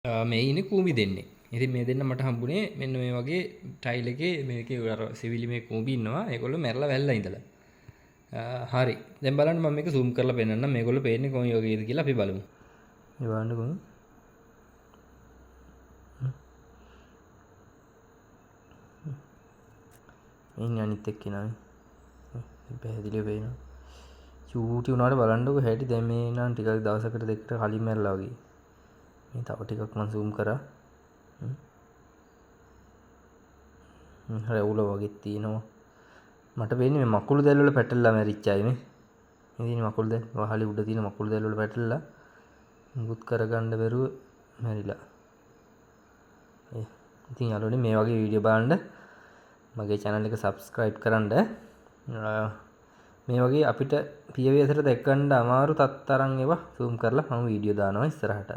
මේ ඉන්නේ කූඹි දෙන්නේ. ඉතින් මේ දෙන්න මට හම්බුනේ මෙන්න මේ වගේ ටයිල් එකේ මේකේ අර සිවිලි මේ කූඹි ඉන්නවා. ඒගොල්ලෝ මැරලා වැල්ලා ඉඳලා. හරි. දැන් බලන්න මම මේක zoom කරලා පෙන්නන්නම්. මේගොල්ලෝ පේන්නේ කොයි වගේද කියලා අපි බලමු. මේ බලන්නකෝ. මේ අනිත් එක්කෙනා. පැහැදිලිව පේනවා. චූටි උනාට බලන්නකෝ හැටි දැන් මේ නම් ටිකක් දවසකට දෙකකට කලින් මැරලා වගේ. මේ තව ටිකක් මම zoom කරා. රැවුල වගේ තියෙනවා. මට පේන්නේ මේ මකුළු දැල් වල පැටලලා මැරිච්ච අය මේ. ඉතින් මකුළු දැල් වහලේ උඩ තියෙන මකුළු දැල් වල පැටලලා මුකුත් කරගන්න බැරුව මැරිලා. ඉතින් යාළුවනේ මේ වගේ වීඩියෝ බලන්න මගේ channel එක subscribe කරන්න. මේ වගේ අපිට පියවි ඇසට දැක් ගන්න අමාරු තත්තරන් ඒවා zoom කරලා මම වීඩියෝ දානවා ඉස්සරහට.